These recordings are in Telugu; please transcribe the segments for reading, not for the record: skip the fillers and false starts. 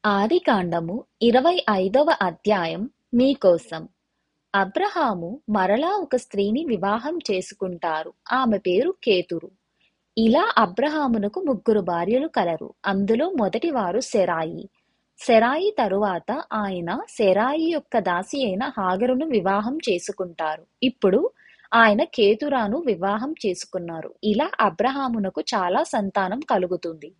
ఆదికాండము 25వ అధ్యాయం మీకోసం. అబ్రహాము మరలా ఒక స్త్రీని వివాహం చేసుకుంటారు. ఆమె పేరు కేతురు. ఇలా అబ్రహామునకు ముగ్గురు భార్యలు కలరు. అందులో మొదటివారు సెరాయి. సెరాయి తరువాత ఆయన సెరాయి యొక్క దాసి అయిన హాగరును వివాహం చేసుకుంటారు. ఇప్పుడు ఆయన కేతురాను వివాహం చేసుకున్నారు. ఇలా అబ్రహామునకు చాలా సంతానం కలుగుతుంది.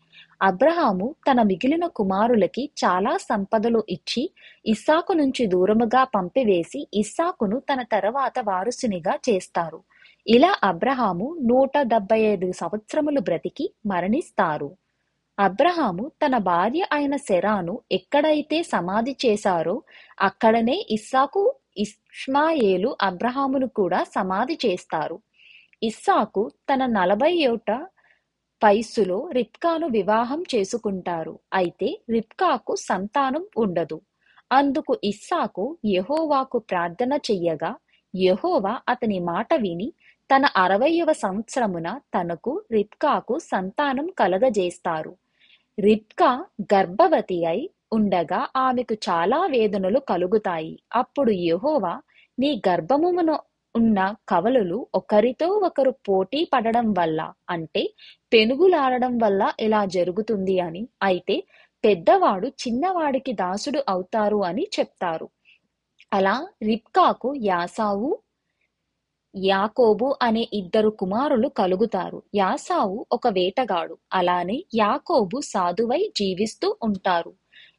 అబ్రహాము తన మిగిలిన కుమారులకి చాలా సంపదలు ఇచ్చి ఇస్సాకు నుంచి దూరముగా పంపివేసి ఇస్సాకును తన తర్వాత వారసునిగా చేస్తారు. ఇలా అబ్రహాము 175 సంవత్సరములు బ్రతికి మరణిస్తారు. అబ్రహాము తన భార్య అయిన సెరాను ఎక్కడైతే సమాధి చేశారో అక్కడనే ఇస్సాకు, ఇష్మాయేలు అబ్రహామును కూడా సమాధి చేస్తారు. ఇస్సాకు తన 40 ఏట వయస్సులో రిబ్కాను వివాహం చేసుకుంటారు. అయితే రిబ్కాకు సంతానం ఉండదు. అందుకు ఇస్సాకు యెహోవాకు ప్రార్థన చెయ్యగా యెహోవా అతని మాట విని తన 60వ సంవత్సరమున తనకు రిబ్కాకు సంతానం కలగజేస్తారు. రిబ్కా గర్భవతి అయి ఉండగా ఆమెకు చాలా వేదనలు కలుగుతాయి. అప్పుడు యెహోవా, నీ గర్భమున ఉన్న కవలులు ఒకరితో ఒకరు పోటీ పడడం వల్ల, అంటే పెనుగులాడడం వల్ల ఇలా జరుగుతుంది అని, అయితే పెద్దవాడు చిన్నవాడికి దాసుడు అవుతారు అని చెప్తారు. అలా రిబ్కాకు యాసావు, యాకోబు అనే ఇద్దరు కుమారులు కలుగుతారు. యాసావు ఒక వేటగాడు, అలానే యాకోబు సాధువై జీవిస్తూ ఉంటారు.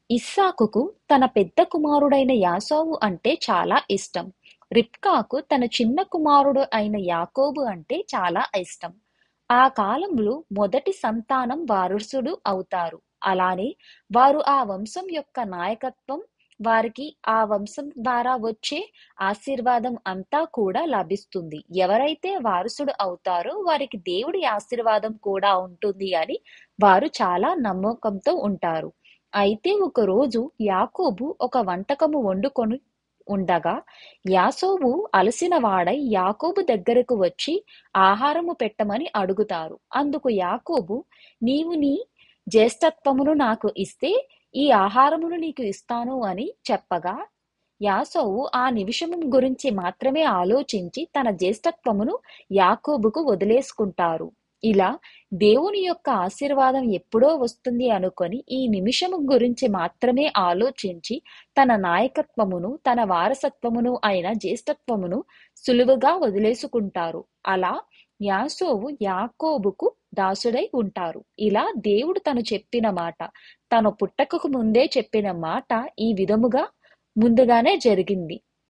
ఇస్సాకుకు తన పెద్ద కుమారుడైన యాసావు అంటే చాలా ఇష్టం. రిబ్కాకు తన చిన్న కుమారుడు అయిన యాకోబు అంటే చాలా ఇష్టం. ఆ కాలంలో మొదటి సంతానం వారసుడు అవుతారు. అలానే వారు ఆ వంశం యొక్క నాయకత్వం, వారికి ఆ వంశం ద్వారా వచ్చే ఆశీర్వాదం అంతా కూడా లభిస్తుంది. ఎవరైతే వారసుడు అవుతారో వారికి దేవుడి ఆశీర్వాదం కూడా ఉంటుంది అని వారు చాలా నమ్మకంతో ఉంటారు. అయితే ఒకరోజు యాకోబు ఒక వంటకము వండుకొని ఉండగా యాకోబు అలసిన వాడై యాకోబు దగ్గరకు వచ్చి ఆహారము పెట్టమని అడుగుతారు. అందుకు యాకోబు, నీవు నీ జ్యేష్ఠత్వమును నాకు ఇస్తే ఈ ఆహారమును నీకు ఇస్తాను అని చెప్పగా యాకోబు ఆ నిమిషము గురించి మాత్రమే ఆలోచించి తన జ్యేష్ఠత్వమును యాకోబుకు వదిలేసుకుంటారు. ఇలా దేవుని యొక్క ఆశీర్వాదం ఎప్పుడో వస్తుంది అనుకొని ఈ నిమిషము గురించి మాత్రమే ఆలోచించి తన నాయకత్వమును, తన వారసత్వమును అయిన జ్యేష్ఠత్వమును సులువుగా వదిలేసుకుంటారు. అలా యాకోబు యాకోబుకు దాసుడై ఉంటారు. ఇలా దేవుడు తను చెప్పిన మాట, తను పుట్టకకు ముందే చెప్పిన మాట ఈ విధముగా ముందుగానే జరిగింది.